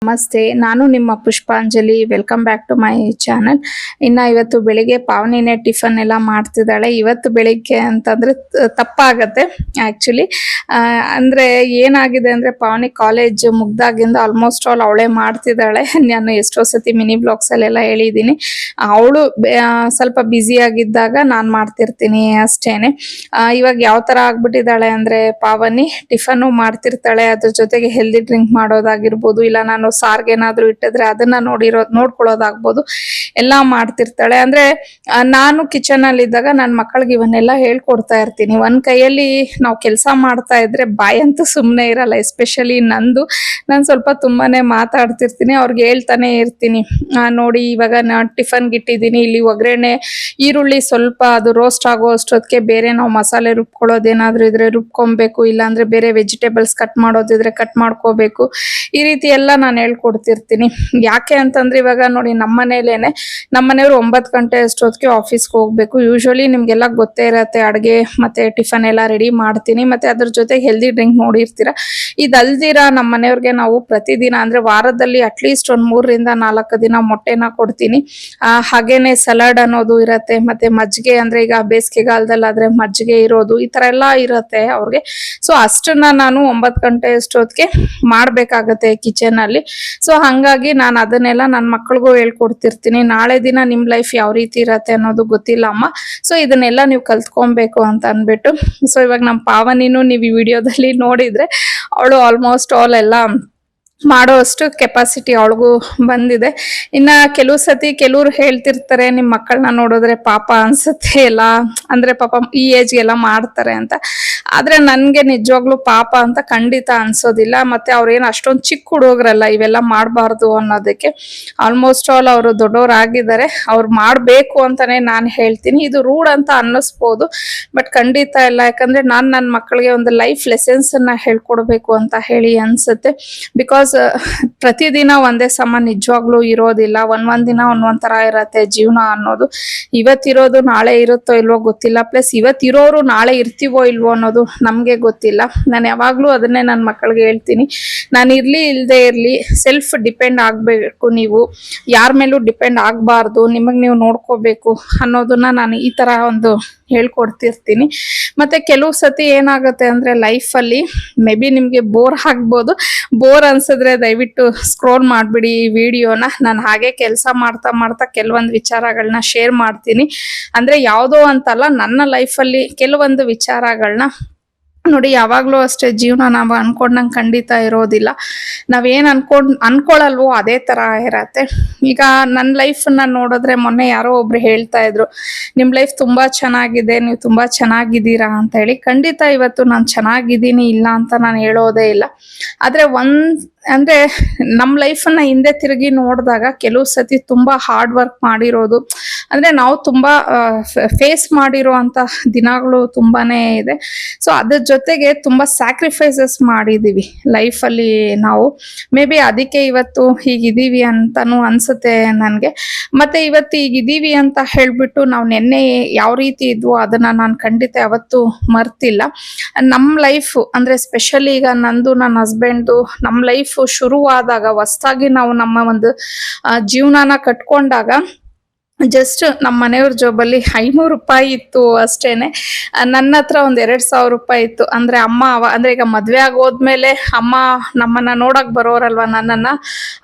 ನಮಸ್ತೆ, ನಾನು ನಿಮ್ಮ Pushpanjali. Welcome back to my channel. ಇವತ್ತು ಬೆಳಿಗ್ಗೆ ಪಾವನಿನೇ ಟಿಫನ್ ಎಲ್ಲ ಮಾಡ್ತಿದ್ದಾಳೆ. ಇವತ್ತು ಬೆಳಿಗ್ಗೆ ಅಂತಂದ್ರೆ ತಪ್ಪಾಗತ್ತೆ ಆಕ್ಚುಲಿ. ಅಂದ್ರೆ ಏನಾಗಿದೆ ಅಂದ್ರೆ ಪಾವನಿ ಕಾಲೇಜ್ ಮುಗ್ದಾಗಿಂದ ಆಲ್ಮೋಸ್ಟ್ ಆಲ್ ಅವಳೇ ಮಾಡ್ತಿದ್ದಾಳೆ. ನಾನು ಎಷ್ಟೋ ಸತಿ ಮಿನಿ ಬ್ಲಾಗ್ಸ್ ಅಲ್ಲೆಲ್ಲ ಹೇಳಿದ್ದೀನಿ. ಅವಳು ಸ್ವಲ್ಪ ಬ್ಯುಸಿ ಆಗಿದ್ದಾಗ ನಾನ್ ಮಾಡ್ತಿರ್ತೀನಿ ಅಷ್ಟೇನೆ. ಇವಾಗ ಯಾವ ತರ ಆಗ್ಬಿಟ್ಟಿದ್ದಾಳೆ ಅಂದ್ರೆ ಪಾವನಿ ಟಿಫನ್ ಮಾಡ್ತಿರ್ತಾಳೆ, ಅದ್ರ ಜೊತೆಗೆ ಹೆಲ್ದಿ ಡ್ರಿಂಕ್ ಮಾಡೋದಾಗಿರ್ಬೋದು, ಇಲ್ಲ ನಾನು ಸಾರ್ಗೆ ಏನಾದ್ರು ಇಟ್ಟಿದ್ರೆ ಅದನ್ನ ನೋಡ್ಕೊಳ್ಳೋದಾಗ್ಬೋದು, ಎಲ್ಲಾ ಮಾಡ್ತಿರ್ತಾಳೆ. ಅಂದ್ರೆ ನಾನು ಕಿಚನ್ ಅಲ್ಲಿ ಇದ್ದಾಗ ನನ್ನ ಮಕ್ಕಳಿಗೆ ಇವನ್ನೆಲ್ಲ ಹೇಳ್ಕೊಡ್ತಾ ಇರ್ತೀನಿ. ಒಂದ್ ಕೈಯಲ್ಲಿ ನಾವು ಕೆಲಸ ಮಾಡ್ತಾ ಇದ್ರೆ ಬಾಯಂತೂ ಸುಮ್ನೆ ಇರಲ್ಲ. ಎಸ್ಪೆಷಲಿ ನಾನು ಸ್ವಲ್ಪ ತುಂಬಾನೇ ಮಾತಾಡ್ತಿರ್ತೀನಿ, ಅವ್ರಿಗೆ ಹೇಳ್ತಾನೆ ಇರ್ತೀನಿ, ನೋಡಿ ಇವಾಗ ನಾನು ಟಿಫನ್ಗೆ ಇಟ್ಟಿದ್ದೀನಿ, ಇಲ್ಲಿ ಒಗ್ಗರಣೆ ಈರುಳ್ಳಿ ಸ್ವಲ್ಪ ಅದು ರೋಸ್ಟ್ ಆಗೋ ಅಷ್ಟೊತ್ತಿಗೆ ಬೇರೆ ನಾವು ಮಸಾಲೆ ರುಬ್ಕೊಳ್ಳೋದೇನಾದ್ರೂ ಇದ್ರೆ ರುಬ್ಕೊಬೇಕು, ಇಲ್ಲಾಂದ್ರೆ ಬೇರೆ ವೆಜಿಟೇಬಲ್ಸ್ ಕಟ್ ಮಾಡೋದಿದ್ರೆ ಕಟ್ ಮಾಡ್ಕೋಬೇಕು. ಈ ರೀತಿ ಎಲ್ಲ ನಾನು ಹೇಳ್ಕೊಡ್ತಿರ್ತೀನಿ. ಯಾಕೆ ಅಂತಂದ್ರೆ ಇವಾಗ ನೋಡಿ ನಮ್ಮ ಮನೆಯವರು 9 ಗಂಟೆ ಅಷ್ಟೊತ್ತಿಗೆ ಆಫೀಸ್ಗೆ ಹೋಗ್ಬೇಕು. ಯೂಶುವಲಿ ನಿಮ್ಗೆಲ್ಲ ಗೊತ್ತೇ ಇರತ್ತೆ, ಅಡುಗೆ ಮತ್ತೆ ಟಿಫನ್ ಎಲ್ಲ ರೆಡಿ ಮಾಡ್ತೀನಿ. ಮತ್ತೆ ಅದ್ರ ಜೊತೆಗೆ ಹೆಲ್ದಿ ಡ್ರಿಂಕ್ ನೋಡಿರ್ತೀರ. ಇದಲ್ದಿರ ನಮ್ಮ ಮನೆಯವ್ರಿಗೆ ನಾವು ಪ್ರತಿದಿನ ಅಂದ್ರೆ ವಾರದಲ್ಲಿ ಅಟ್ಲೀಸ್ಟ್ ಒಂದು 3 ರಿಂದ 4 ದಿನ ಮೊಟ್ಟೆನ ಕೊಡ್ತೀನಿ. ಹಾಗೇನೆ ಸಲಾಡ್ ಅನ್ನೋದು ಇರತ್ತೆ, ಮತ್ತೆ ಮಜ್ಜಿಗೆ, ಅಂದ್ರೆ ಈಗ ಬೇಸಿಗೆಗಾಲದಲ್ಲಾದ್ರೆ ಮಜ್ಜಿಗೆ ಇರೋದು, ಈ ತರ ಎಲ್ಲ ಇರತ್ತೆ ಅವ್ರಿಗೆ. ಸೊ ಅಷ್ಟನ್ನ ನಾನು 9 ಗಂಟೆ ಅಷ್ಟೊತ್ತಿಗೆ ಮಾಡ್ಬೇಕಾಗತ್ತೆ ಕಿಚನ್ ಅಲ್ಲಿ. ಸೊ ಹಂಗಾಗಿ ನಾನು ಅದನ್ನೆಲ್ಲ ನನ್ನ ಮಕ್ಕಳಿಗೂ ಹೇಳ್ಕೊಡ್ತಿರ್ತೀನಿ. ನಾಳೆ ದಿನ ನಿಮ್ ಲೈಫ್ ಯಾವ ರೀತಿ ಇರತ್ತೆ ಅನ್ನೋದು ಗೊತ್ತಿಲ್ಲ ಅಮ್ಮ, ಸೊ ಇದನ್ನೆಲ್ಲ ನೀವು ಕಲ್ತ್ಕೊಬೇಕು ಅಂತ ಅನ್ಬಿಟ್ಟು. ಸೊ ಇವಾಗ ನಮ್ಮ ಪಾವನಿನೂ ನೀವು ಈ ವಿಡಿಯೋದಲ್ಲಿ ನೋಡಿದ್ರೆ ಅವಳು ಆಲ್ಮೋಸ್ಟ್ ಆಲ್ ಎಲ್ಲ ಮಾಡೋ ಅಷ್ಟು ಕೆಪಾಸಿಟಿ ಅವಳಿಗೂ ಬಂದಿದೆ. ಇನ್ನ ಕೆಲವ್ರು ಹೇಳ್ತಿರ್ತಾರೆ, ನಿಮ್ ಮಕ್ಕಳನ್ನ ನೋಡಿದ್ರೆ ಪಾಪ ಅನ್ಸುತ್ತೆ ಎಲ್ಲ, ಅಂದ್ರೆ ಪಾಪ ಈ ಏಜ್ಗೆ ಎಲ್ಲ ಮಾಡ್ತಾರೆ ಅಂತ. ಆದ್ರೆ ನನ್ಗೆ ನಿಜವಾಗ್ಲೂ ಪಾಪ ಅಂತ ಖಂಡಿತ ಅನ್ಸೋದಿಲ್ಲ. ಮತ್ತೆ ಅವ್ರೇನು ಅಷ್ಟೊಂದು ಚಿಕ್ಕ ಹುಡುಗ್ರಲ್ಲ ಇವೆಲ್ಲ ಮಾಡಬಾರ್ದು ಅನ್ನೋದಕ್ಕೆ. ಆಲ್ಮೋಸ್ಟ್ ಆಲ್ ಅವರು ದೊಡ್ಡವರಾಗಿದ್ದಾರೆ, ಅವ್ರು ಮಾಡ್ಬೇಕು ಅಂತಾನೆ ನಾನು ಹೇಳ್ತೀನಿ. ಇದು ರೂಢ್ ಅಂತ ಅನ್ನಿಸ್ಬೋದು, ಬಟ್ ಖಂಡಿತ ಇಲ್ಲ. ಯಾಕಂದ್ರೆ ನಾನು ನನ್ನ ಮಕ್ಕಳಿಗೆ ಒಂದು ಲೈಫ್ ಲೆಸನ್ಸ್ ಅನ್ನ ಹೇಳ್ಕೊಡ್ಬೇಕು ಅಂತ ಹೇಳಿ ಅನ್ಸುತ್ತೆ. ಬಿಕಾಸ್ ಪ್ರತಿದಿನ ಒಂದೇ ಸಮ ನಿಜವಾಗ್ಲೂ ಇರೋದಿಲ್ಲ. ಒಂದೊಂದ್ ದಿನ ಒಂದೊಂದ್ ತರ ಇರತ್ತೆ ಜೀವನ ಅನ್ನೋದು. ಇವತ್ತಿರೋದು ನಾಳೆ ಇರುತ್ತೋ ಇಲ್ವೋ ಗೊತ್ತಿಲ್ಲ, ಪ್ಲಸ್ ಇವತ್ತಿರೋರು ನಾಳೆ ಇರ್ತೀವೋ ಇಲ್ವೋ ಅನ್ನೋದು ನಮ್ಗೆ ಗೊತ್ತಿಲ್ಲ. ನಾನು ಯಾವಾಗ್ಲೂ ಅದನ್ನೇ ನನ್ನ ಮಕ್ಕಳಿಗೆ ಹೇಳ್ತೀನಿ, ನಾನು ಇರ್ಲಿ ಇಲ್ದೇ ಇರ್ಲಿ ಸೆಲ್ಫ್ ಡಿಪೆಂಡ್ ಆಗ್ಬೇಕು. ನೀವು ಯಾರ ಮೇಲೂ ಡಿಪೆಂಡ್ ಆಗ್ಬಾರ್ದು, ನಿಮಗ್ ನೀವು ನೋಡ್ಕೋಬೇಕು ಅನ್ನೋದನ್ನ ನಾನು ಈ ತರ ಒಂದು ಹೇಳ್ಕೊಡ್ತಿರ್ತೀನಿ. ಮತ್ತೆ ಕೆಲವು ಸತಿ ಏನಾಗುತ್ತೆ ಅಂದ್ರೆ ಲೈಫ್ ಅಲ್ಲಿ ಮೇ ಬಿ ನಿಮ್ಗೆ ಬೋರ್ ಆಗ್ಬೋದು. ಬೋರ್ ಅನ್ಸಿದ್ರೆ ದಯವಿಟ್ಟು ಸ್ಕ್ರೋಲ್ ಮಾಡ್ಬಿಡಿ ಈ ವಿಡಿಯೋನ. ನಾನು ಹಾಗೆ ಕೆಲಸ ಮಾಡ್ತಾ ಕೆಲವೊಂದು ವಿಚಾರಗಳನ್ನ ಶೇರ್ ಮಾಡ್ತೀನಿ. ಅಂದ್ರೆ ಯಾವುದೋ ಅಂತಲ್ಲ, ನನ್ನ ಲೈಫಲ್ಲಿ ಕೆಲವೊಂದು ವಿಚಾರಗಳನ್ನ ನೋಡಿ. ಯಾವಾಗ್ಲೂ ಅಷ್ಟೇ ಜೀವನ ನಾವು ಅನ್ಕೊಂಡಂಗೆ ಖಂಡಿತ ಇರೋದಿಲ್ಲ. ನಾವೇನ್ ಅನ್ಕೊಳಲ್ವೋ ಅದೇ ತರ ಇರತ್ತೆ. ಈಗ ನನ್ನ ಲೈಫನ್ನ ನೋಡಿದ್ರೆ ಮೊನ್ನೆ ಯಾರೋ ಒಬ್ರು ಹೇಳ್ತಾ ಇದ್ರು, ನಿಮ್ ಲೈಫ್ ತುಂಬಾ ಚೆನ್ನಾಗಿದೆ, ನೀವು ತುಂಬಾ ಚೆನ್ನಾಗಿದ್ದೀರಾ ಅಂತ ಹೇಳಿ. ಖಂಡಿತ ಇವತ್ತು ನಾನು ಚೆನ್ನಾಗಿದ್ದೀನಿ, ಇಲ್ಲ ಅಂತ ನಾನು ಹೇಳೋದೇ ಇಲ್ಲ. ಆದ್ರೆ ಅಂದ್ರೆ ನಮ್ಮ ಲೈಫನ್ನ ಹಿಂದೆ ತಿರುಗಿ ನೋಡಿದಾಗ ಕೆಲವು ಸತಿ ತುಂಬಾ ಹಾರ್ಡ್ ವರ್ಕ್ ಮಾಡಿರೋದು, ಅಂದ್ರೆ ನಾವು ತುಂಬಾ ಫೇಸ್ ಮಾಡಿರೋ ಅಂತ ದಿನಗಳು ತುಂಬಾನೇ ಇದೆ. ಸೊ ಅದ್ರ ಜೊತೆಗೆ ತುಂಬಾ ಸ್ಯಾಕ್ರಿಫೈಸಸ್ ಮಾಡಿದೀವಿ ಲೈಫಲ್ಲಿ ನಾವು. ಮೇ ಬಿ ಅದಕ್ಕೆ ಇವತ್ತು ಹೀಗಿದೀವಿ ಅಂತಾನು ಅನ್ಸುತ್ತೆ ನನ್ಗೆ. ಮತ್ತೆ ಇವತ್ತು ಹೀಗಿದೀವಿ ಅಂತ ಹೇಳ್ಬಿಟ್ಟು ನಾವು ನೆನ್ನೆ ಯಾವ ರೀತಿ ಇದ್ವೋ ಅದನ್ನ ನಾನು ಖಂಡಿತ ಯಾವತ್ತು ಮರ್ತಿಲ್ಲ. ನಮ್ ಲೈಫ್ ಅಂದ್ರೆ ಸ್ಪೆಷಲಿ ಈಗ ನಂದು ನನ್ನ ಹಸ್ಬೆಂಡ್ದು ನಮ್ ಲೈಫ್ ಶುರುವಾದಾಗ ಹೊಸದಾಗಿ ನಾವು ನಮ್ಮ ಒಂದು ಜೀವನನ ಕಟ್ಕೊಂಡಾಗ ಜಸ್ಟ್ ನಮ್ಮ ಮನೆಯವ್ರ ಜೋಬಲ್ಲಿ 500 ರೂಪಾಯಿ ಇತ್ತು ಅಷ್ಟೇನೆ. ನನ್ನ ಹತ್ರ ಒಂದು 2000 ರೂಪಾಯಿ ಇತ್ತು. ಅಂದ್ರೆ ಅಮ್ಮ ಅಂದ್ರೆ ಈಗ ಮದ್ವೆ ಆಗೋದ್ಮೇಲೆ ಅಮ್ಮ ನಮ್ಮನ್ನ ನೋಡಕ್ ಬರೋರಲ್ವಾ ನನ್ನನ್ನ,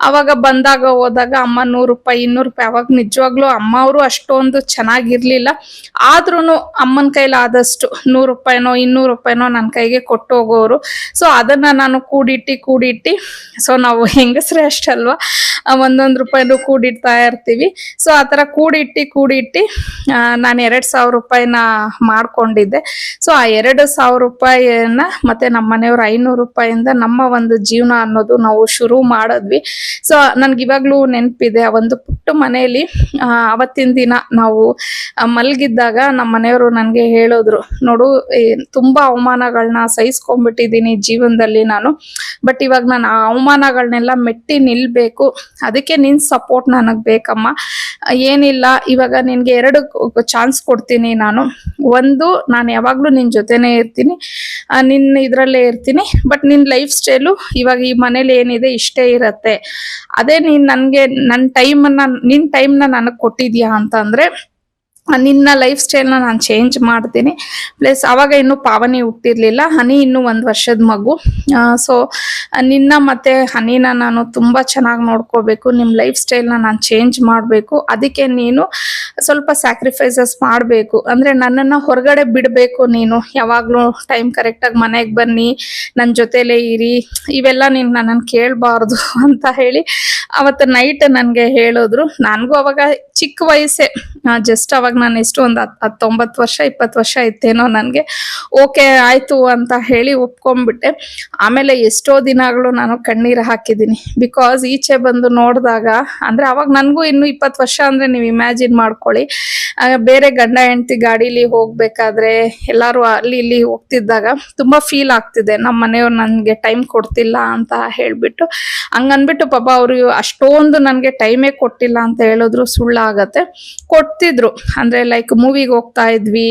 ಅವಾಗ ಬಂದಾಗ ಹೋದಾಗ ಅಮ್ಮ 100 ರೂಪಾಯಿ 200 ರೂಪಾಯಿ, ಅವಾಗ ನಿಜವಾಗ್ಲೂ ಅಮ್ಮ ಅವರು ಅಷ್ಟೊಂದು ಚೆನ್ನಾಗಿರ್ಲಿಲ್ಲ. ಆದ್ರೂನು ಅಮ್ಮನ ಕೈಲಿ ಆದಷ್ಟು 100 ರೂಪಾಯಿನೋ 200 ರೂಪಾಯಿನೋ ನನ್ನ ಕೈಗೆ ಕೊಟ್ಟು ಹೋಗೋರು. ಸೊ ಅದನ್ನ ನಾನು ಕೂಡಿಟ್ಟಿ ಸೊ ನಾವು ಹೆಂಗಸ್ರೆ ಅಷ್ಟಲ್ವಾ, 1 ರೂಪಾಯಿನೂ ಕೂಡಿಡ್ತಾ ಇರ್ತೀವಿ. ಸೊ ಆತರ ಕೂಡಿಟ್ಟು ನಾನು 2,000 ರೂಪಾಯಿನ ಮಾಡ್ಕೊಂಡಿದ್ದೆ. ಸೊ ಆ 2,000 ರೂಪಾಯಿಯನ್ನ ಮತ್ತೆ ನಮ್ಮ ಮನೆಯವ್ರ 500 ರೂಪಾಯಿಂದ ನಮ್ಮ ಒಂದು ಜೀವನ ಅನ್ನೋದು ನಾವು ಶುರು ಮಾಡಿದ್ವಿ. ಸೊ ನನ್ಗೆ ಇವಾಗ್ಲೂ ನೆನಪಿದೆ, ಆ ಒಂದು ಪುಟ್ಟ ಮನೆಯಲ್ಲಿ ಅವತ್ತಿನ ದಿನ ನಾವು ಮಲಗಿದ್ದಾಗ ನಮ್ಮ ಮನೆಯವರು ನನಗೆ ಹೇಳಿದ್ರು, ನೋಡು ತುಂಬಾ ಅವಮಾನಗಳನ್ನ ಸಹಿಸ್ಕೊಂಡ್ಬಿಟ್ಟಿದ್ದೀನಿ ಜೀವನದಲ್ಲಿ ನಾನು, ಬಟ್ ಇವಾಗ ನಾನು ಆ ಅವಮಾನಗಳನ್ನೆಲ್ಲ ಮೆಟ್ಟಿ ನಿಲ್ಬೇಕು, ಅದಕ್ಕೆ ನಿನ್ ಸಪೋರ್ಟ್ ನನಗ್ ಬೇಕಮ್ಮ. ಏನಿಲ್ಲ, ಇವಾಗ ನಿನ್ಗೆ 2 ಚಾನ್ಸ್ ಕೊಡ್ತೀನಿ ನಾನು. ಒಂದು, ನಾನು ಯಾವಾಗ್ಲೂ ನಿನ್ ಜೊತೆನೆ ಇರ್ತೀನಿ, ನಿನ್ನ ಇದ್ರಲ್ಲೇ ಇರ್ತೀನಿ, ಬಟ್ ನಿನ್ ಲೈಫ್ ಸ್ಟೈಲು ಇವಾಗ ಈ ಮನೇಲಿ ಏನಿದೆ ಇಷ್ಟೇ ಇರತ್ತೆ. ಅದೇ ನೀನ್ ನನ್ಗೆ ನಿನ್ ಟೈಮ್ನ ನನಗ್ ಕೊಟ್ಟಿದ್ಯಾ ಅಂತ ಅಂದ್ರೆ ನಿನ್ನ ಲೈಫ್ ಸ್ಟೈಲ್ನ ನಾನು ಚೇಂಜ್ ಮಾಡ್ತೀನಿ. ಪ್ಲಸ್ ಅವಾಗ ಇನ್ನೂ ಪಾವನಿ ಹುಟ್ಟಿರ್ಲಿಲ್ಲ, ಹನಿ ಇನ್ನೂ 1 ವರ್ಷದ ಮಗು. ಸೊ ನಿನ್ನ ಮತ್ತೆ ಹನಿನ ನಾನು ತುಂಬ ಚೆನ್ನಾಗಿ ನೋಡ್ಕೋಬೇಕು, ನಿಮ್ಮ ಲೈಫ್ ಸ್ಟೈಲ್ನ ನಾನು ಚೇಂಜ್ ಮಾಡಬೇಕು. ಅದಕ್ಕೆ ನೀನು ಸ್ವಲ್ಪ ಸ್ಯಾಕ್ರಿಫೈಸಸ್ ಮಾಡಬೇಕು. ಅಂದರೆ ನನ್ನನ್ನು ಹೊರಗಡೆ ಬಿಡಬೇಕು, ನೀನು ಯಾವಾಗಲೂ ಟೈಮ್ ಕರೆಕ್ಟಾಗಿ ಮನೆಗೆ ಬನ್ನಿ, ನನ್ನ ಜೊತೆಲೇ ಇರಿ, ಇವೆಲ್ಲ ನೀನು ನನ್ನನ್ನು ಕೇಳಬಾರ್ದು ಅಂತ ಹೇಳಿ ಅವತ್ತು ನೈಟ್ ನನಗೆ ಹೇಳಿದ್ರು. ನನಗೂ ಅವಾಗ ಚಿಕ್ಕ ವಯಸ್ಸೇ, ಜಸ್ಟ್ ಅವಾಗ ನಾನು ಎಷ್ಟು ಒಂದು 19 ವರ್ಷ 20 ವರ್ಷ ಇತ್ತೇನೋ ನನಗೆ. ಓಕೆ ಆಯ್ತು ಅಂತ ಹೇಳಿ ಒಪ್ಕೊಂಡ್ಬಿಟ್ಟೆ. ಆಮೇಲೆ ಎಷ್ಟೋ ದಿನಗಳು ನಾನು ಕಣ್ಣೀರು ಹಾಕಿದ್ದೀನಿ. ಬಿಕಾಸ್ ಈಚೆ ಬಂದು ನೋಡಿದಾಗ, ಅಂದ್ರೆ ಅವಾಗ ನನಗೂ ಇನ್ನು 20 ವರ್ಷ ಅಂದ್ರೆ ನೀವು ಇಮ್ಯಾಜಿನ್ ಮಾಡ್ಕೊಳ್ಳಿ, ಬೇರೆ ಗಂಡ ಹೆಂಡತಿ ಗಾಡೀಲಿ ಹೋಗ್ಬೇಕಾದ್ರೆ ಎಲ್ಲಾರು ಅಲ್ಲಿ ಇಲ್ಲಿ ಹೋಗ್ತಿದ್ದಾಗ ತುಂಬಾ ಫೀಲ್ ಆಗ್ತಿದೆ, ನಮ್ಮ ಮನೆಯವ್ರು ನನ್ಗೆ ಟೈಮ್ ಕೊಡ್ತಿಲ್ಲ ಅಂತ ಹೇಳ್ಬಿಟ್ಟು. ಹಂಗನ್ಬಿಟ್ಟು ಪಾಪ ಅವರು ಅಷ್ಟೊಂದು ನನ್ಗೆ ಟೈಮೇ ಕೊಟ್ಟಿಲ್ಲ ಅಂತ ಹೇಳಿದ್ರು ಸುಳ್ಳಾಗತ್ತೆ, ಕೊಡ್ತಿದ್ರು. ಅಂದ್ರೆ ಲೈಕ್ ಮೂವಿಗೆ ಹೋಗ್ತಾ ಇದ್ವಿ,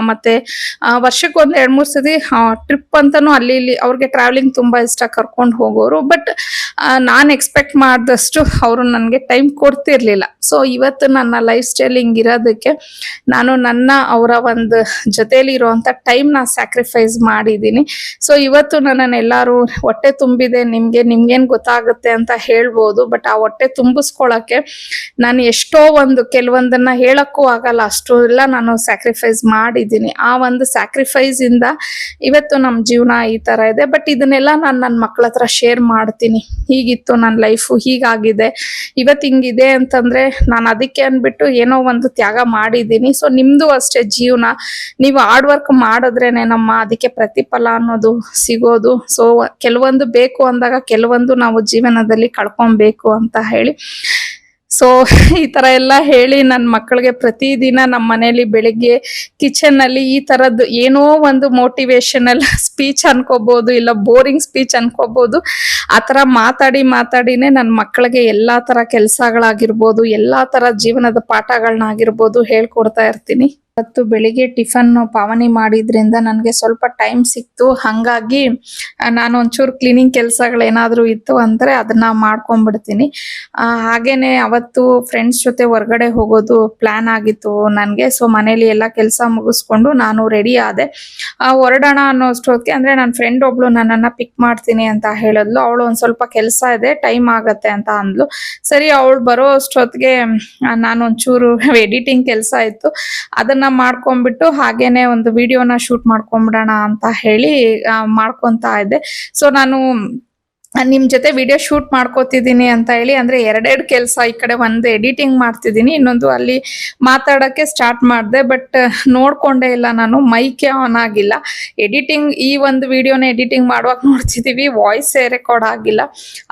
ಮತ್ತೆ ವರ್ಷಕ್ಕೆ 1-2-3 ಸತಿ ಟ್ರಿಪ್ ಅಂತಾನು ಅಲ್ಲಿ ಇಲ್ಲಿ, ಅವ್ರಿಗೆ ಟ್ರಾವೆಲಿಂಗ್ ತುಂಬಾ ಇಷ್ಟ, ಕರ್ಕೊಂಡು ಹೋಗೋರು. ಬಟ್ ನಾನು ಎಕ್ಸ್ಪೆಕ್ಟ್ ಮಾಡಿದಷ್ಟು ಅವರು ನನಗೆ ಟೈಮ್ ಕೊಡ್ತಿರ್ಲಿಲ್ಲ. ಸೊ ಇವತ್ತು ನನ್ನ ಲೈಫ್ ಸ್ಟೈಲ್ ಹಿಂಗಿರೋದಕ್ಕೆ ನಾನು ಅವರ ಒಂದು ಜೊತೆಲಿ ಇರುವಂತ ಟೈಮ್ನ ಸ್ಯಾಕ್ರಿಫೈಸ್ ಮಾಡಿದ್ದೀನಿ. ಸೊ ಇವತ್ತು ನನ್ನನ್ನು ಎಲ್ಲರೂ ಹೊಟ್ಟೆ ತುಂಬಿದೆ ನಿಮ್ಗೇನ್ ಗೊತ್ತಾಗುತ್ತೆ ಅಂತ ಹೇಳ್ಬೋದು, ಬಟ್ ಆ ಹೊಟ್ಟೆ ತುಂಬಿಸ್ಕೊಳಕ್ಕೆ ನಾನು ಎಷ್ಟೋ ಕೆಲವೊಂದನ್ನ ಹೇಳಕ್ಕೂ ಆಗಲ್ಲ, ಅಷ್ಟು ಎಲ್ಲ ನಾನು ಸ್ಯಾಕ್ರಿಫೈಸ್ ಮಾಡಿದ್ದೀನಿ. ಆ ಒಂದು ಸ್ಯಾಕ್ರಿಫೈಸ್ ಇಂದ ಇವತ್ತು ನಮ್ಮ ಜೀವನ ಈ ತರ ಇದೆ. ಬಟ್ ಇದನ್ನೆಲ್ಲ ನಾನು ನನ್ನ ಮಕ್ಕಳ ಹತ್ರ ಶೇರ್ ಮಾಡ್ತೀನಿ, ಹೀಗಿತ್ತು ನನ್ನ ಲೈಫು, ಹೀಗಾಗಿದೆ, ಇವತ್ತು ಹಿಂಗಿದೆ ಅಂತಂದ್ರೆ ನಾನು ಅದಕ್ಕೆ ಅನ್ಬಿಟ್ಟು ಏನೋ ಒಂದು ತ್ಯಾಗ ಮಾಡಿದ್ದೀನಿ. ಸೊ ನಿಮ್ದು ಅಷ್ಟೇ ಜೀವನ, ನೀವು ಹಾರ್ಡ್ ವರ್ಕ್ ಮಾಡಿದ್ರೇನೆ ನಮ್ಮ ಅದಕ್ಕೆ ಪ್ರತಿಫಲ ಅನ್ನೋದು ಸಿಗೋದು. ಸೊ ಕೆಲವೊಂದು ಬೇಕು ಅಂದಾಗ ಕೆಲವೊಂದು ನಾವು ಜೀವನದಲ್ಲಿ ಕಳ್ಕೊಬೇಕು ಅಂತ ಹೇಳಿ, ಸೊ ಈ ತರ ಎಲ್ಲ ಹೇಳಿ ನನ್ನ ಮಕ್ಕಳಿಗೆ ಪ್ರತಿದಿನ ನಮ್ಮ ಮನೇಲಿ ಬೆಳಿಗ್ಗೆ ಕಿಚನ್ ಅಲ್ಲಿ ಈ ತರದ್ದು ಏನೋ ಒಂದು ಮೋಟಿವೇಶನಲ್ ಸ್ಪೀಚ್ ಅನ್ಕೋಬಹುದು, ಇಲ್ಲ ಬೋರಿಂಗ್ ಸ್ಪೀಚ್ ಅನ್ಕೋಬಹುದು, ಆ ತರ ಮಾತಾಡಿನೇ ನನ್ನ ಮಕ್ಕಳಿಗೆ ಎಲ್ಲಾ ತರ ಕೆಲ್ಸಗಳಾಗಿರ್ಬೋದು, ಎಲ್ಲಾ ತರ ಜೀವನದ ಪಾಠಗಳನ್ನಾಗಿರ್ಬೋದು ಹೇಳ್ಕೊಡ್ತಾ ಇರ್ತೀನಿ. ಇವತ್ತು ಬೆಳಿಗ್ಗೆ ಟಿಫನ್ ಪಾವನಿ ಮಾಡಿದ್ರಿಂದ ನನಗೆ ಸ್ವಲ್ಪ ಟೈಮ್ ಸಿಕ್ತು, ಹಂಗಾಗಿ ನಾನು ಒಂಚೂರು ಕ್ಲೀನಿಂಗ್ ಕೆಲಸಗಳೇನಾದ್ರೂ ಇತ್ತು ಅಂದ್ರೆ ಅದನ್ನ ಮಾಡ್ಕೊಂಡ್ಬಿಡ್ತೀನಿ. ಹಾಗೇನೆ ಅವತ್ತು ಫ್ರೆಂಡ್ಸ್ ಜೊತೆ ಹೊರಗಡೆ ಹೋಗೋದು ಪ್ಲಾನ್ ಆಗಿತ್ತು ನನಗೆ. ಸೊ ಮನೇಲಿ ಎಲ್ಲ ಕೆಲಸ ಮುಗಿಸ್ಕೊಂಡು ನಾನು ರೆಡಿ ಆದೆ, ಹೊರಡೋಣ ಅನ್ನೋ ಅಷ್ಟೊತ್ತಿಗೆ, ಅಂದ್ರೆ ನನ್ನ ಫ್ರೆಂಡ್ ಒಬ್ಳು ನನ್ನನ್ನ ಪಿಕ್ ಮಾಡ್ತೀನಿ ಅಂತ ಹೇಳಿದ್ಲು. ಅವಳು ಒಂದ್ ಸ್ವಲ್ಪ ಕೆಲಸ ಇದೆ, ಟೈಮ್ ಆಗತ್ತೆ ಅಂತ ಅಂದ್ಲು. ಸರಿ, ಅವಳು ಬರೋ ಅಷ್ಟೊತ್ತಿಗೆ ನಾನು ಒಂಚೂರು ಎಡಿಟಿಂಗ್ ಕೆಲಸ ಇತ್ತು, ಅದನ್ನ ಮಾಡ್ಕೊಂಡ್ಬಿಟ್ಟು ಹಾಗೇನೆ ಒಂದು ವಿಡಿಯೋನ ಶೂಟ್ ಮಾಡ್ಕೊಂಡ್ಬಿಡೋಣ ಅಂತ ಹೇಳಿ ಮಾಡ್ಕೊಂತಾ ಇದ್ದೆ. ಸೊ ನಾನು ನಿಮ್ ಜೊತೆ ವಿಡಿಯೋ ಶೂಟ್ ಮಾಡ್ಕೋತಿದ್ದೀನಿ ಅಂತ ಹೇಳಿ, ಅಂದ್ರೆ 2 ಕೆಲಸ, ಈ ಕಡೆ ಒಂದು ಎಡಿಟಿಂಗ್ ಮಾಡ್ತಿದ್ದೀನಿ, ಇನ್ನೊಂದು ಅಲ್ಲಿ ಮಾತಾಡಕ್ಕೆ ಸ್ಟಾರ್ಟ್ ಮಾಡಿದೆ. ಬಟ್ ನೋಡ್ಕೊಂಡೇ ಇಲ್ಲ ನಾನು, ಮೈಕೆ ಆನ್ ಆಗಿಲ್ಲ. ಎಡಿಟಿಂಗ್, ಈ ಒಂದು ವಿಡಿಯೋನ ಎಡಿಟಿಂಗ್ ಮಾಡುವಾಗ ನೋಡ್ತಿದೀವಿ ವಾಯ್ಸೇ ರೆಕಾರ್ಡ್ ಆಗಿಲ್ಲ.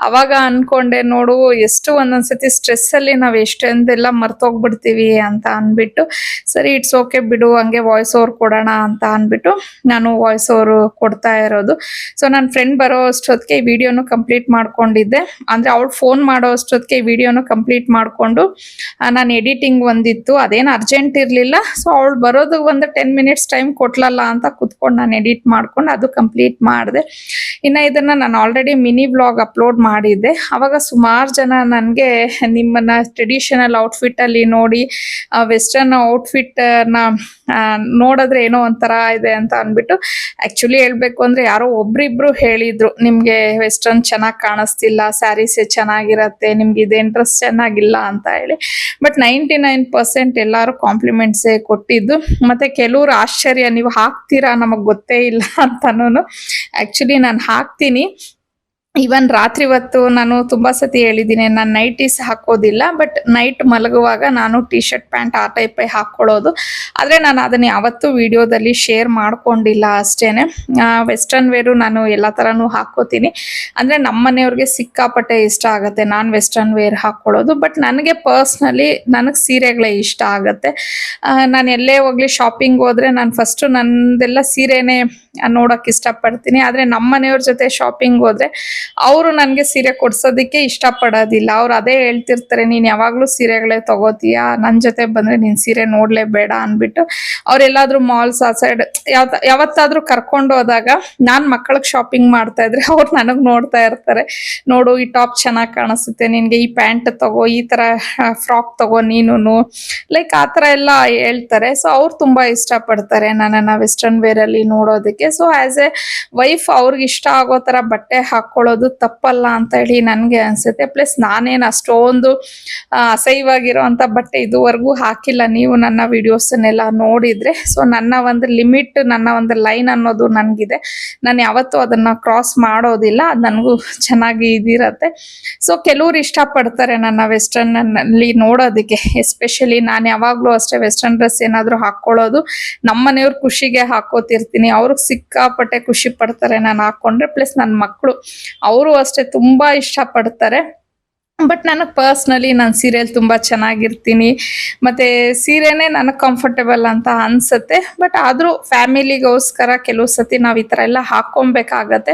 ಅವಾಗ ಅನ್ಕೊಂಡೆ, ನೋಡು ಎಷ್ಟು ಒಂದೊಂದ್ಸತಿ ಸ್ಟ್ರೆಸ್ ಅಲ್ಲಿ ನಾವ್ ಎಷ್ಟೊಂದೆಲ್ಲ ಮರ್ತೋಗ್ಬಿಡ್ತೀವಿ ಅಂತ ಅನ್ಬಿಟ್ಟು, ಸರಿ ಇಟ್ಸ್ ಓಕೆ ಬಿಡು, ಹಂಗೆ ವಾಯ್ಸ್ ಓವರ್ ಕೊಡೋಣ ಅಂತ ಅನ್ಬಿಟ್ಟು ನಾನು ವಾಯ್ಸ್ ಓವರ್ ಕೊಡ್ತಾ ಇರೋದು. ಸೊ ನನ್ನ ಫ್ರೆಂಡ್ ಬರೋ ಅಷ್ಟೊತ್ತಿಗೆ ಈ ವಿಡಿಯೋನು ಕಂಪ್ಲೀಟ್ ಮಾಡ್ಕೊಂಡಿದ್ದೆ, ಅಂದ್ರೆ ಅವಳು ಫೋನ್ ಮಾಡೋ ಅಷ್ಟೊತ್ತಿಗೆ ವಿಡಿಯೋನು ಕಂಪ್ಲೀಟ್ ಮಾಡ್ಕೊಂಡು, ನಾನು ಎಡಿಟಿಂಗ್ ಒಂದಿತ್ತು, ಅದೇನು ಅರ್ಜೆಂಟ್ ಇರ್ಲಿಲ್ಲ. ಸೊ ಅವಳು ಬರೋದು ಒಂದು 10 ಮಿನಿಟ್ಸ್ ಟೈಮ್ ಕೊಟ್ಲಲ್ಲ ಅಂತ ಕುತ್ಕೊಂಡು ನಾನು ಎಡಿಟ್ ಮಾಡ್ಕೊಂಡು ಅದು ಕಂಪ್ಲೀಟ್ ಮಾಡಿದೆ. ಇನ್ನ ಇದನ್ನ ನಾನು ಆಲ್ರೆಡಿ ಮಿನಿ ವ್ಲಾಗ್ ಅಪ್ಲೋಡ್ ಮಾಡಿದ್ದೆ. ಅವಾಗ ಸುಮಾರು ಜನ ನನಗೆ ನಿಮ್ಮನ್ನ ಟ್ರೆಡಿಷನಲ್ ಔಟ್ಫಿಟ್ ಅಲ್ಲಿ ನೋಡಿ, ವೆಸ್ಟರ್ನ್ ಔಟ್ಫಿಟ್ ನ ನೋಡಿದ್ರೆ ಏನೋ ಒಂಥರ ಇದೆ ಅಂತ ಅನ್ಬಿಟ್ಟು, ಆಕ್ಚುಲಿ ಹೇಳ್ಬೇಕು ಅಂದ್ರೆ ಯಾರೋ ಒಬ್ರಿಬ್ರು ಹೇಳಿದ್ರು, ನಿಮ್ಗೆ ವೆಸ್ಟರ್ನ್ ಚೆನ್ನಾಗಿ ಕಾಣಿಸ್ತಿಲ್ಲ, ಸ್ಯಾರೀಸ್ ಚೆನ್ನಾಗಿರತ್ತೆ, ನಿಮ್ಗೆ ಇದೇನ್ ಡ್ರೆಸ್ ಚೆನ್ನಾಗಿಲ್ಲ ಅಂತ ಹೇಳಿ. ಬಟ್ 99% ಎಲ್ಲಾರು ಕಾಂಪ್ಲಿಮೆಂಟ್ಸೇ ಕೊಟ್ಟಿದ್ದು. ಮತ್ತೆ ಕೆಲವ್ರು ಆಶ್ಚರ್ಯ, ನೀವು ಹಾಕ್ತೀರಾ ನಮಗ್ ಗೊತ್ತೇ ಇಲ್ಲ ಅಂತನೂ. ಆಕ್ಚುಲಿ ನಾನು ಹಾಕ್ತೀನಿ, ಈವನ್ ರಾತ್ರಿ ಹೊತ್ತು ನಾನು ತುಂಬಾ ಸತಿ ಹೇಳಿದ್ದೀನಿ, ನಾನು ನೈಟೀಸ್ ಹಾಕೋದಿಲ್ಲ, ಬಟ್ ನೈಟ್ ಮಲಗುವಾಗ ನಾನು ಟಿ ಶರ್ಟ್ ಪ್ಯಾಂಟ್ ಆ ಟೈಪ್ ಹಾಕೊಳ್ಳೋದು. ಆದರೆ ನಾನು ಅದನ್ನ ಯಾವತ್ತೂ ವಿಡಿಯೋದಲ್ಲಿ ಶೇರ್ ಮಾಡ್ಕೊಂಡಿಲ್ಲ ಅಷ್ಟೇನೆ. ವೆಸ್ಟರ್ನ್ ವೇರು ನಾನು ಎಲ್ಲ ಥರನೂ ಹಾಕೋತೀನಿ. ಅಂದರೆ ನಮ್ಮ ಮನೆಯವ್ರಿಗೆ ಸಿಕ್ಕಾಪಟ್ಟೆ ಇಷ್ಟ ಆಗುತ್ತೆ ನಾನು ವೆಸ್ಟರ್ನ್ ವೇರ್ ಹಾಕೊಳ್ಳೋದು. ಬಟ್ ನನಗೆ ಪರ್ಸ್ನಲಿ ನನಗೆ ಸೀರೆಗಳೇ ಇಷ್ಟ ಆಗುತ್ತೆ. ನಾನು ಎಲ್ಲೇ ಹೋಗ್ಲಿ ಶಾಪಿಂಗ್ ಹೋದ್ರೆ ನಾನು ಫಸ್ಟು ನಂದೆಲ್ಲ ಸೀರೆನೇ ನೋಡೋಕೆ ಇಷ್ಟಪಡ್ತೀನಿ. ಆದರೆ ನಮ್ಮ ಮನೆಯವ್ರ ಜೊತೆ ಶಾಪಿಂಗ್ ಹೋದ್ರೆ ಅವರು ನನಗೆ ಸೀರೆ ಕೊಡ್ಸೋದಕ್ಕೆ ಇಷ್ಟಪಡೋದಿಲ್ಲ. ಅವ್ರು ಅದೇ ಹೇಳ್ತಿರ್ತಾರೆ, ನೀನು ಯಾವಾಗಲೂ ಸೀರೆಗಳೇ ತಗೋತೀಯಾ, ನನ್ನ ಜೊತೆ ಬಂದರೆ ನೀನು ಸೀರೆ ನೋಡಲೇಬೇಡ ಅಂದ್ಬಿಟ್ಟು. ಅವರೆಲ್ಲಾದ್ರೂ ಮಾಲ್ಸ್ ಆ ಸೈಡ್ ಯಾವತ್ತಾದ್ರೂ ಕರ್ಕೊಂಡು ಹೋದಾಗ ನಾನು ಮಕ್ಕಳಿಗೆ ಶಾಪಿಂಗ್ ಮಾಡ್ತಾ ಇದ್ರೆ ಅವ್ರು ನನಗೆ ನೋಡ್ತಾ ಇರ್ತಾರೆ, ನೋಡು ಈ ಟಾಪ್ ಚೆನ್ನಾಗಿ ಕಾಣಿಸುತ್ತೆ ನಿನಗೆ, ಈ ಪ್ಯಾಂಟ್ ತಗೋ, ಈ ಥರ ಫ್ರಾಕ್ ತಗೋ ನೀನು, ಲೈಕ್ ಆ ಥರ ಎಲ್ಲ ಹೇಳ್ತಾರೆ. ಸೊ ಅವ್ರು ತುಂಬ ಇಷ್ಟಪಡ್ತಾರೆ ನನ್ನನ್ನು ವೆಸ್ಟರ್ನ್ ವೇರಲ್ಲಿ ನೋಡೋದಕ್ಕೆ. ಸೊ ಆ್ಯಸ್ ಎ ವೈಫ್ ಅವ್ರಿಗೆ ಇಷ್ಟ ಆಗೋ ಥರ ಬಟ್ಟೆ ಹಾಕ್ಕೊಳ್ಳೋದು ತಪ್ಪಲ್ಲ ಅಂತ ಹೇಳಿ ನನಗೆ ಅನಿಸುತ್ತೆ. ಪ್ಲಸ್ ನಾನೇನು ಅಷ್ಟೊಂದು ಅಸಹ್ಯವಾಗಿರೋ ಅಂಥ ಬಟ್ಟೆ ಇದುವರೆಗೂ ಹಾಕಿಲ್ಲ. ನೀವು ನನ್ನ ವಿಡಿಯೋಸನ್ನೆಲ್ಲ ನೋಡಿದರೆ, ಸೊ ನನ್ನ ಒಂದು ಲಿಮಿಟ್, ನನ್ನ ಒಂದು ಲೈನ್ ಅನ್ನೋದು ನನಗಿದೆ. ನಾನು ಯಾವತ್ತೂ ಅದನ್ನು ಕ್ರಾಸ್ ಮಾಡೋದಿಲ್ಲ. ಅದು ನನಗೂ ಚೆನ್ನಾಗಿ ಇದಿರತ್ತೆ. ಸೊ ಕೆಲವ್ರು ಇಷ್ಟಪಡ್ತಾರೆ ನನ್ನ ವೆಸ್ಟರ್ನಲ್ಲಿ ನೋಡೋದಕ್ಕೆ. ಎಸ್ಪೆಷಲಿ ನಾನು ಯಾವಾಗಲೂ ಅಷ್ಟೇ ವೆಸ್ಟರ್ನ್ ಡ್ರೆಸ್ ಏನಾದರೂ ಹಾಕ್ಕೊಳ್ಳೋದು ನಮ್ಮ ಮನೆಯವ್ರ ಖುಷಿಗೆ ಹಾಕೋತಿರ್ತೀನಿ. ಅವ್ರಿಗೆ ಸಿಕ್ಕಾಪಟ್ಟೆ ಖುಷಿ ಪಡ್ತಾರೆ ನಾನು ಹಾಕ್ಕೊಂಡ್ರೆ. ಪ್ಲಸ್ ನನ್ನ ಮಕ್ಕಳು ಅವರು ಅಷ್ಟೇ ತುಂಬ ಇಷ್ಟಪಡ್ತಾರೆ. ಬಟ್ ನನಗೆ ಪರ್ಸ್ನಲಿ ನಾನು ಸೀರೆಯಲ್ಲಿ ತುಂಬ ಚೆನ್ನಾಗಿರ್ತೀನಿ, ಮತ್ತು ಸೀರೆನೇ ನನಗೆ ಕಂಫರ್ಟೇಬಲ್ ಅಂತ ಅನಿಸುತ್ತೆ. ಬಟ್ ಆದರೂ ಫ್ಯಾಮಿಲಿಗೋಸ್ಕರ ಕೆಲವು ಸತಿ ನಾವು ಈ ಥರ ಎಲ್ಲ ಹಾಕ್ಕೊಬೇಕಾಗತ್ತೆ.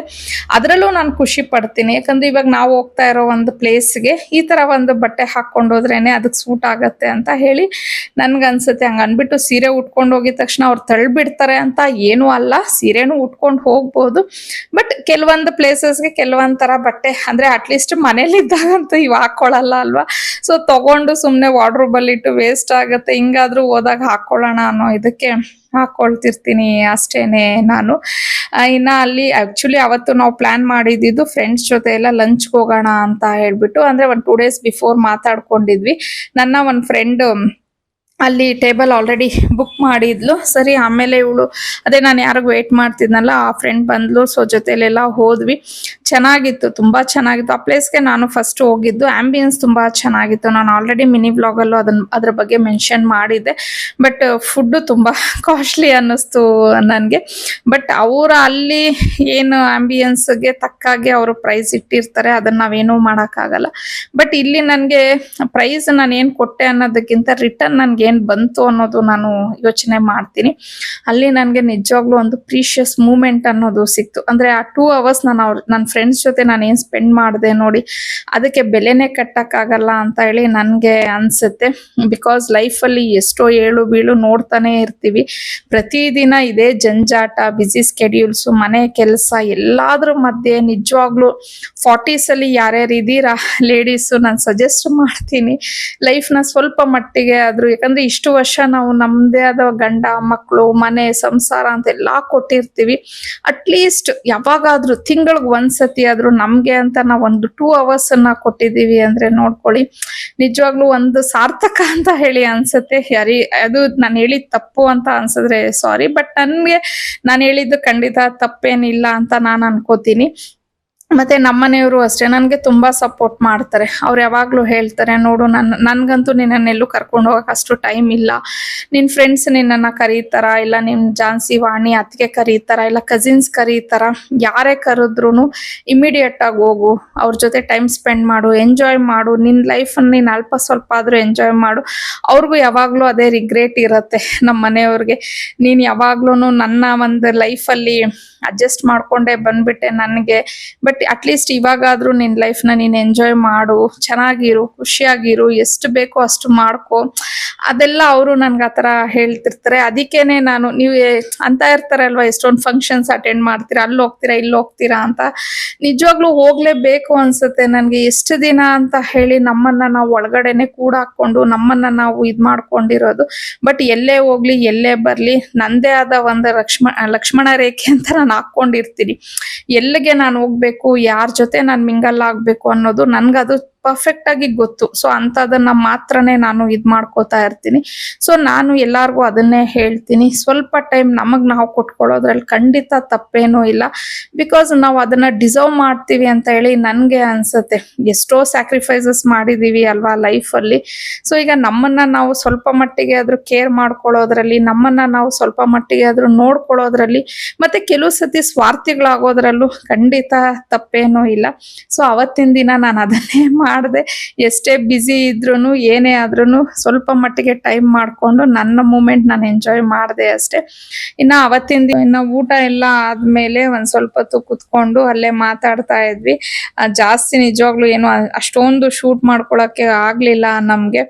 ಅದರಲ್ಲೂ ನಾನು ಖುಷಿ ಪಡ್ತೀನಿ. ಯಾಕಂದರೆ ಇವಾಗ ನಾವು ಹೋಗ್ತಾ ಇರೋ ಒಂದು ಪ್ಲೇಸ್ಗೆ ಈ ಥರ ಒಂದು ಬಟ್ಟೆ ಹಾಕ್ಕೊಂಡು ಹೋದ್ರೇ ಅದಕ್ಕೆ ಸೂಟ್ ಆಗುತ್ತೆ ಅಂತ ಹೇಳಿ ನನಗನ್ಸುತ್ತೆ. ಹಂಗೆ ಅಂದ್ಬಿಟ್ಟು ಸೀರೆ ಉಟ್ಕೊಂಡು ಹೋಗಿದ ತಕ್ಷಣ ಅವ್ರು ತಳ್ಳಿಬಿಡ್ತಾರೆ ಅಂತ ಏನೂ ಅಲ್ಲ, ಸೀರೆನೂ ಉಟ್ಕೊಂಡು ಹೋಗ್ಬೋದು. ಬಟ್ ಕೆಲವೊಂದು ಪ್ಲೇಸಸ್ಗೆ ಕೆಲವೊಂದು ಥರ ಬಟ್ಟೆ, ಅಂದರೆ ಅಟ್ಲೀಸ್ಟ್ ಮನೇಲಿದ್ದಾಗಂತೂ ಇವಾಗ ಹಾಕೊಳ್ಳಲ್ಲ ಅಲ್ವಾ. ಸೊ ತಗೊಂಡು ಸುಮ್ಮನೆ ವಾರ್ಡ್ರೋಬಲ್ಲಿ ಇಟ್ಟು ವೇಸ್ಟ್ ಆಗುತ್ತೆ, ಹಿಂಗಾದ್ರೂ ಹೋದಾಗ ಹಾಕೊಳ್ಳೋಣ ಅನ್ನೋ ಇದಕ್ಕೆ ಹಾಕೊಳ್ತಿರ್ತೀನಿ ಅಷ್ಟೇನೆ ನಾನು. ಇನ್ನು ಅಲ್ಲಿ ಆ್ಯಕ್ಚುಲಿ ಅವತ್ತು ನಾವು ಪ್ಲ್ಯಾನ್ ಮಾಡಿದ್ದು ಫ್ರೆಂಡ್ಸ್ ಜೊತೆ ಎಲ್ಲ ಲಂಚ್ಗೆ ಹೋಗೋಣ ಅಂತ ಹೇಳ್ಬಿಟ್ಟು. ಅಂದರೆ ಒಂದು 2 days ಬಿಫೋರ್ ಮಾತಾಡ್ಕೊಂಡಿದ್ವಿ. ನನ್ನ ಒಂದು ಫ್ರೆಂಡ್ ಅಲ್ಲಿ ಟೇಬಲ್ ಆಲ್ರೆಡಿ ಬುಕ್ ಮಾಡಿದ್ಲು. ಸರಿ, ಆಮೇಲೆ ಇವಳು ಅದೇ ನಾನು ಯಾರಿಗೂ ವೇಟ್ ಮಾಡ್ತಿದ್ನಲ್ಲ ಆ ಫ್ರೆಂಡ್ ಬಂದ್ಲು. ಸೊ ಜೊತೆಲೆಲ್ಲ ಹೋದ್ವಿ. ಚೆನ್ನಾಗಿತ್ತು, ತುಂಬ ಚೆನ್ನಾಗಿತ್ತು. ಆ ಪ್ಲೇಸ್ಗೆ ನಾನು ಫಸ್ಟ್ ಹೋಗಿದ್ದು. ಆಂಬಿಯನ್ಸ್ ತುಂಬ ಚೆನ್ನಾಗಿತ್ತು. ನಾನು ಆಲ್ರೆಡಿ ಮಿನಿ ವ್ಲಾಗಲ್ಲೂ ಅದ್ರ ಬಗ್ಗೆ ಮೆನ್ಷನ್ ಮಾಡಿದ್ದೆ. ಬಟ್ ಫುಡ್ಡು ತುಂಬ ಕಾಸ್ಟ್ಲಿ ಅನ್ನಿಸ್ತು ನನಗೆ. ಬಟ್ ಅವರ ಅಲ್ಲಿ ಏನು ಆಂಬಿಯನ್ಸ್ಗೆ ತಕ್ಕಾಗೆ ಅವರು ಪ್ರೈಸ್ ಇಟ್ಟಿರ್ತಾರೆ, ಅದನ್ನು ನಾವೇನೂ ಮಾಡೋಕ್ಕಾಗಲ್ಲ. ಬಟ್ ಇಲ್ಲಿ ನನಗೆ ಪ್ರೈಸ್ ನಾನು ಏನು ಕೊಟ್ಟೆ ಅನ್ನೋದಕ್ಕಿಂತ ರಿಟರ್ನ್ ನನಗೆ ಏನು ಬಂತು ಅನ್ನೋದು ನಾನು ಯೋಚನೆ ಮಾಡ್ತೀನಿ. ಅಲ್ಲಿ ನನಗೆ ನಿಜವಾಗ್ಲೂ ಒಂದು ಪ್ರೀಶಿಯಸ್ ಮೂಮೆಂಟ್ ಅನ್ನೋದು ಸಿಕ್ತು. ಅಂದರೆ ಆ 2 hours ನನ್ನ ಫ್ರೆಂಡ್ಸ್ ಜೊತೆ ನಾನು ಏನು ಸ್ಪೆಂಡ್ ಮಾಡಿದೆ ನೋಡಿ, ಅದಕ್ಕೆ ಬೆಲೆನೇ ಕಟ್ಟಕ್ಕಾಗಲ್ಲ ಅಂತ ಹೇಳಿ ನನಗೆ ಅನಿಸುತ್ತೆ. ಬಿಕಾಸ್ ಲೈಫಲ್ಲಿ ಎಷ್ಟೋ ಏಳು ಬೀಳು ನೋಡ್ತಾನೆ ಇರ್ತೀವಿ. ಪ್ರತಿದಿನ ಇದೇ ಜಂಜಾಟ, ಬ್ಯುಸಿ ಸ್ಕೆಡ್ಯೂಲ್ಸು, ಮನೆ ಕೆಲಸ, ಎಲ್ಲಾದ್ರ ಮಧ್ಯೆ ನಿಜವಾಗ್ಲೂ 40s ಯಾರ್ಯಾರು ಇದ್ದೀರಾ ಲೇಡೀಸು, ನಾನು ಸಜೆಸ್ಟ್ ಮಾಡ್ತೀನಿ ಲೈಫ್ನ ಸ್ವಲ್ಪ ಮಟ್ಟಿಗೆ ಆದರೂ, ಯಾಕಂದರೆ ಇಷ್ಟು ವರ್ಷ ನಾವು ನಮ್ಮದೇ ಆದ ಗಂಡ ಮಕ್ಕಳು ಮನೆ ಸಂಸಾರ ಅಂತೆಲ್ಲ ಕೊಟ್ಟಿರ್ತೀವಿ. ಅಟ್ಲೀಸ್ಟ್ ಯಾವಾಗಾದ್ರೂ ತಿಂಗಳಿಗೆ ಒಂದ್ಸತಿ ಆದ್ರೂ ನಮ್ಗೆ ಅಂತ ನಾವು ಒಂದು 2 hours ಕೊಟ್ಟಿದ್ದೀವಿ ಅಂದ್ರೆ ನೋಡ್ಕೊಳ್ಳಿ, ನಿಜವಾಗ್ಲೂ ಒಂದು ಸಾರ್ಥಕ ಅಂತ ಹೇಳಿ ಅನ್ಸುತ್ತೆ. ಅದು ನಾನು ಹೇಳಿದ ತಪ್ಪು ಅಂತ ಅನ್ಸಿದ್ರೆ ಸಾರಿ, ಬಟ್ ನನ್ಗೆ ನಾನು ಹೇಳಿದ್ದು ಖಂಡಿತ ತಪ್ಪೇನಿಲ್ಲ ಅಂತ ನಾನು ಅನ್ಕೋತೀನಿ. ಮತ್ತೆ ನಮ್ಮನೆಯವರು ಅಷ್ಟೇ ನನಗೆ ತುಂಬಾ ಸಪೋರ್ಟ್ ಮಾಡ್ತಾರೆ. ಅವ್ರು ಯಾವಾಗಲೂ ಹೇಳ್ತಾರೆ, ನೋಡು ನನ್ಗಂತೂ ನಿನ್ನನ್ನೆಲ್ಲೂ ಕರ್ಕೊಂಡು ಹೋಗಕ್ಕೆ ಅಷ್ಟು ಟೈಮ್ ಇಲ್ಲ, ನಿನ್ನ ಫ್ರೆಂಡ್ಸ್ ನಿನ್ನನ್ನು ಕರೀತಾರ, ಇಲ್ಲ ನಿಮ್ಮ ಜಾನ್ಸಿ ವಾಣಿ ಅತ್ತಿಗೆ ಕರೀತಾರ, ಇಲ್ಲ ಕಸಿನ್ಸ್ ಕರೀತಾರ, ಯಾರೇ ಕರೆದ್ರೂ ಇಮಿಡಿಯೇಟ್ ಆಗಿ ಹೋಗು, ಅವ್ರ ಜೊತೆ ಟೈಮ್ ಸ್ಪೆಂಡ್ ಮಾಡು, ಎಂಜಾಯ್ ಮಾಡು, ನಿನ್ನ ಲೈಫನ್ನು ನೀನು ಅಲ್ಪ ಸ್ವಲ್ಪ ಆದರೂ ಎಂಜಾಯ್ ಮಾಡು. ಅವ್ರಿಗೂ ಯಾವಾಗಲೂ ಅದೇ ರಿಗ್ರೆಟ್ ಇರುತ್ತೆ ನಮ್ಮ ಮನೆಯವ್ರಿಗೆ, ನೀನು ಯಾವಾಗ್ಲೂ ನನ್ನ ಒಂದು ಲೈಫಲ್ಲಿ ಅಡ್ಜಸ್ಟ್ ಮಾಡ್ಕೊಂಡೇ ಬಂದ್ಬಿಟ್ಟೆ ನನಗೆ, ಬಟ್ ಅಟ್ಲೀಸ್ಟ್ ಇವಾಗಾದ್ರೂ ನಿನ್ನ ಲೈಫ್ನ ನೀನು ಎಂಜಾಯ್ ಮಾಡು, ಚೆನ್ನಾಗಿರು, ಖುಷಿಯಾಗಿರು, ಎಷ್ಟು ಬೇಕೋ ಅಷ್ಟು ಮಾಡ್ಕೊ, ಅದೆಲ್ಲ ಅವರು ನನ್ಗೆ ಆ ಥರ ಹೇಳ್ತಿರ್ತಾರೆ. ಅದಕ್ಕೇನೆ ನಾನು, ನೀವು ಅಂತ ಇರ್ತಾರೆ ಅಲ್ವಾ, ಎಷ್ಟೊಂದು ಫಂಕ್ಷನ್ಸ್ ಅಟೆಂಡ್ ಮಾಡ್ತೀರಾ, ಅಲ್ಲಿ ಹೋಗ್ತೀರಾ ಇಲ್ಲಿ ಹೋಗ್ತೀರಾ ಅಂತ, ನಿಜವಾಗ್ಲೂ ಹೋಗ್ಲೇಬೇಕು ಅನ್ಸುತ್ತೆ ನನಗೆ. ಎಷ್ಟು ದಿನ ಅಂತ ಹೇಳಿ ನಮ್ಮನ್ನ ನಾವು ಒಳಗಡೆನೆ ಕೂಡ ಹಾಕೊಂಡು ನಮ್ಮನ್ನ ನಾವು ಇದು ಮಾಡ್ಕೊಂಡಿರೋದು. ಬಟ್ ಎಲ್ಲೇ ಹೋಗ್ಲಿ ಎಲ್ಲೇ ಬರ್ಲಿ ನಂದೇ ಆದ ಒಂದು ಲಕ್ಷ್ಮಣ ರೇಖೆ ಅಂತ ನಾನು ಹಾಕೊಂಡಿರ್ತೀನಿ. ಎಲ್ಲಿಗೆ ನಾನು ಹೋಗ್ಬೇಕು, ಯಾರ ಜೊತೆ ನಾನು ಮಿಂಗಲ್ ಆಗ್ಬೇಕು ಅನ್ನೋದು ನನ್ಗದು ಪರ್ಫೆಕ್ಟ್ ಆಗಿ ಗೊತ್ತು. ಸೊ ಅಂತದನ್ನ ಮಾತ್ರನೇ ನಾನು ಇದ್ ಮಾಡ್ಕೋತಾ ಇರ್ತೀನಿ. ಸೊ ನಾನು ಎಲ್ಲಾರ್ಗೂ ಅದನ್ನೇ ಹೇಳ್ತೀನಿ, ಸ್ವಲ್ಪ ಟೈಮ್ ನಮಗ್ ನಾವು ಕೊಟ್ಕೊಳ್ಳೋದ್ರಲ್ಲಿ ಖಂಡಿತ ತಪ್ಪೇನೂ ಇಲ್ಲ. ಬಿಕಾಸ್ ನಾವು ಅದನ್ನ ಡಿಸರ್ವ್ ಮಾಡ್ತೀವಿ ಅಂತ ಹೇಳಿ ನನ್ಗೆ ಅನ್ಸುತ್ತೆ. ಎಷ್ಟೋ ಸ್ಯಾಕ್ರಿಫೈಸಸ್ ಮಾಡಿದೀವಿ ಅಲ್ವಾ ಲೈಫ್ ಅಲ್ಲಿ. ಸೊ ಈಗ ನಮ್ಮನ್ನ ನಾವು ಸ್ವಲ್ಪ ಮಟ್ಟಿಗೆ ಆದ್ರೂ ಕೇರ್ ಮಾಡ್ಕೊಳ್ಳೋದ್ರಲ್ಲಿ, ನಮ್ಮನ್ನ ನಾವು ಸ್ವಲ್ಪ ಮಟ್ಟಿಗೆ ಆದ್ರೂ ನೋಡ್ಕೊಳ್ಳೋದ್ರಲ್ಲಿ, ಮತ್ತೆ ಕೆಲವು ಸತಿ ಸ್ವಾರ್ಥಿಗಳಾಗೋದ್ರಲ್ಲೂ ಖಂಡಿತ ತಪ್ಪೇನೂ ಇಲ್ಲ. ಸೊ ಅವತ್ತಿನ ದಿನ ನಾನು ಅದನ್ನೇ ಮಾಡಿದೆ. ಎಷ್ಟೇ ಬ್ಯುಸಿ ಇದ್ರೂನು, ಏನೇ ಆದ್ರೂನು ಸ್ವಲ್ಪ ಮಟ್ಟಿಗೆ ಟೈಮ್ ಮಾಡ್ಕೊಂಡು ನನ್ನ ಮೂಮೆಂಟ್ ನಾನು ಎಂಜಾಯ್ ಮಾಡಿದೆ ಅಷ್ಟೇ. ಇನ್ನ ಅವತ್ತಿನ ದಿನ ಊಟ ಎಲ್ಲ ಆದ್ಮೇಲೆ ಒಂದ್ ಸ್ವಲ್ಪ ಹೊತ್ತು ಕುತ್ಕೊಂಡು ಅಲ್ಲೇ ಮಾತಾಡ್ತಾ ಇದ್ವಿ. ಜಾಸ್ತಿ ನಿಜವಾಗ್ಲೂ ಏನು ಅಷ್ಟೊಂದು ಶೂಟ್ ಮಾಡ್ಕೊಳಕ್ಕೆ ಆಗ್ಲಿಲ್ಲ ನಮ್ಗೆ.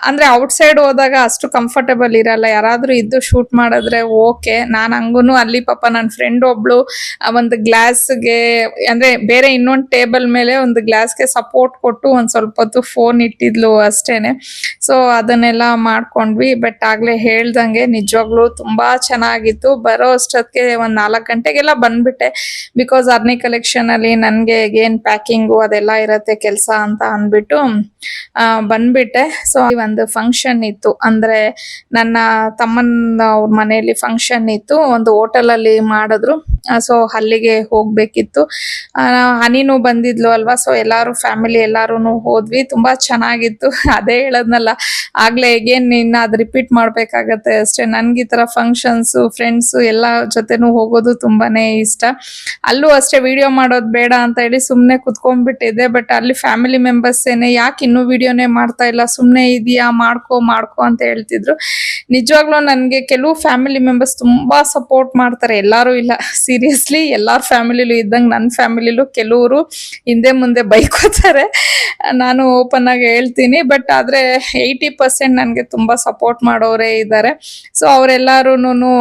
ಅಂದ್ರೆ ಔಟ್ಸೈಡ್ ಹೋದಾಗ ಅಷ್ಟು ಕಂಫರ್ಟಬಲ್ ಇರಲ್ಲ. ಯಾರಾದ್ರೂ ಇದ್ದು ಶೂಟ್ ಮಾಡಿದ್ರೆ ಓಕೆ. ನಾನ್ ಹಂಗೂನು ಅಲ್ಲಿ ಪಾಪ ನನ್ನ ಫ್ರೆಂಡ್ ಒಬ್ಳು ಒಂದು ಗ್ಲಾಸ್ಗೆ, ಅಂದ್ರೆ ಬೇರೆ ಇನ್ನೊಂದು ಟೇಬಲ್ ಮೇಲೆ ಒಂದು ಗ್ಲಾಸ್ಗೆ ಸಪೋರ್ಟ್ ಕೊಟ್ಟು ಒಂದ್ ಸ್ವಲ್ಪ ಹೊತ್ತು ಫೋನ್ ಇಟ್ಟಿದ್ಲು ಅಷ್ಟೇನೆ. ಸೊ ಅದನ್ನೆಲ್ಲ ಮಾಡ್ಕೊಂಡ್ವಿ. ಬಟ್ ಆಗ್ಲೇ ಹೇಳ್ದಂಗೆ ನಿಜವಾಗ್ಲೂ ತುಂಬಾ ಚೆನ್ನಾಗಿತ್ತು. ಬರೋ ಅಷ್ಟೊತ್ತಿಗೆ ಒಂದ್ 4 ಗಂಟೆಗೆಲ್ಲ ಬಂದ್ಬಿಟ್ಟೆ. ಬಿಕಾಸ್ ಅರ್ನಿ ಕಲೆಕ್ಷನ್ ಅಲ್ಲಿ ನನ್ಗೆ ಏನ್ ಪ್ಯಾಕಿಂಗು ಅದೆಲ್ಲ ಇರತ್ತೆ ಕೆಲ್ಸ ಅಂತ ಅನ್ಬಿಟ್ಟು ಬಂದ್ಬಿಟ್ಟೆ. ಸೊ ಒಂದು ಫಂಕ್ಷನ್ ಇತ್ತು, ಅಂದ್ರೆ ನನ್ನ ತಮ್ಮನ ಅವ್ರ ಮನೆಯಲ್ಲಿ ಫಂಕ್ಷನ್ ಇತ್ತು, ಒಂದು ಹೋಟೆಲ್ ಅಲ್ಲಿ ಮಾಡಿದ್ರು. ಸೊ ಅಲ್ಲಿಗೆ ಹೋಗ್ಬೇಕಿತ್ತು. ಹನಿನೂ ಬಂದಿದ್ಲು ಅಲ್ವಾ. ಸೊ ಎಲ್ಲಾರು ಫ್ಯಾಮಿಲಿ ಎಲ್ಲಾರು ಹೋದ್ವಿ. ತುಂಬಾ ಚೆನ್ನಾಗಿತ್ತು. ಅದೇ ಹೇಳದ್ನಲ್ಲ ಆಗ್ಲೇ ಅಗೇನ್ ಇನ್ನ ಅದ್ ರಿಪೀಟ್ ಮಾಡ್ಬೇಕಾಗತ್ತೆ ಅಷ್ಟೇ. ನನ್ಗೆ ಈ ತರ ಫಂಕ್ಷನ್ಸ್, ಫ್ರೆಂಡ್ಸ್ ಎಲ್ಲ ಜೊತೆನೂ ಹೋಗೋದು ತುಂಬಾನೇ ಇಷ್ಟ. ಅಲ್ಲೂ ಅಷ್ಟೇ ವಿಡಿಯೋ ಮಾಡೋದ್ ಬೇಡ ಅಂತ ಹೇಳಿ ಸುಮ್ನೆ ಕುತ್ಕೊಂಡ್ಬಿಟ್ಟಿದೆ. ಬಟ್ ಅಲ್ಲಿ ಫ್ಯಾಮಿಲಿ ಮೆಂಬರ್ಸ್ ಏನೇ ಯಾಕೆ ಇನ್ನೂ ವಿಡಿಯೋನೇ ಮಾಡ್ತಾ ಇಲ್ಲ, ಸುಮ್ನೆ ಇದೆಯಾ, ಮಾಡ್ಕೋ ಅಂತ ಹೇಳ್ತಿದ್ರು. ನಿಜವಾಗ್ಲೂ ನನ್ಗೆ ಕೆಲವು ಫ್ಯಾಮಿಲಿ ಮೆಂಬರ್ಸ್ ತುಂಬಾ ಸಪೋರ್ಟ್ ಮಾಡ್ತಾರೆ. ಎಲ್ಲಾರು ಇಲ್ಲ, ಸೀರಿಯಸ್ಲಿ ಎಲ್ಲಾರ್ ಫ್ಯಾಮಿಲಿಲೂ ಇದ್ದಂಗೆ ನನ್ನ ಫ್ಯಾಮಿಲಿಲೂ ಕೆಲವರು ಹಿಂದೆ ಮುಂದೆ ಬೈಕೋತಾರೆ. ನಾನು ಓಪನ್ ಆಗಿ ಹೇಳ್ತೀನಿ. ಬಟ್ ಆದ್ರೆ 80% ನನ್ಗೆ ತುಂಬಾ ಸಪೋರ್ಟ್ ಮಾಡೋರೇ ಇದ್ದಾರೆ. ಸೊ ಅವರೆಲ್ಲಾರುನು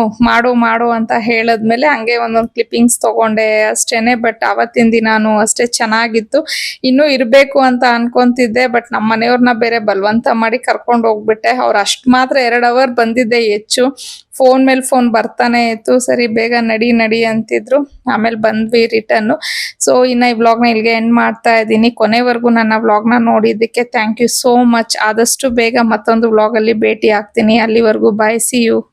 ಮಾಡು ಅಂತ ಹೇಳದ್ಮೇಲೆ ಹಂಗೆ ಒಂದೊಂದು ಕ್ಲಿಪ್ಪಿಂಗ್ಸ್ ತಗೊಂಡೆ ಅಷ್ಟೇನೆ. ಬಟ್ ಅವತ್ತಿನ ದಿನಾನು ಅಷ್ಟೇ ಚೆನ್ನಾಗಿತ್ತು. ಇನ್ನೂ ಇರ್ಬೇಕು ಅಂತ ಅನ್ಕೊಂತಿದ್ದೆ. ಬಟ್ ನಮ್ಮ ಮನೆಯವ್ರನ್ನ ಬೇರೆ ಬಲವಂತ ಮಾಡಿ ಕರ್ಕೊಂಡು ಹೋಗ್ಬಿಟ್ಟೆ. ಅವ್ರು ಅಷ್ಟ್ ಮಾತ್ರ 2 ಅವರ್ ಬಂದಿದ್ದೆ ಹೆಚ್ಚು. ಫೋನ್ ಮೇಲೆ ಫೋನ್ ಬರ್ತಾನೆ ಇತ್ತು. ಸರಿ ಬೇಗ ನಡಿ ಅಂತಿದ್ರು. ಆಮೇಲೆ ಬಂದ್ವಿ ರಿಟರ್ನ್. ಸೊ ಇನ್ನ ಈ ವ್ಲಾಗ್ನ ಇಲ್ಲಿಗೆ ಎಂಡ್ ಮಾಡ್ತಾ ಇದ್ದೀನಿ. ಕೊನೆವರೆಗೂ ನನ್ನ ವ್ಲಾಗ್ನ ನೋಡಿದ್ದಕ್ಕೆ ಥ್ಯಾಂಕ್ ಯು ಸೋ ಮಚ್. ಆದಷ್ಟು ಬೇಗ ಮತ್ತೊಂದು ವ್ಲಾಗ್ ಅಲ್ಲಿ ಭೇಟಿ ಆಗ್ತೀನಿ. ಅಲ್ಲಿವರೆಗೂ ಬಾಯ್, ಸಿ ಯು.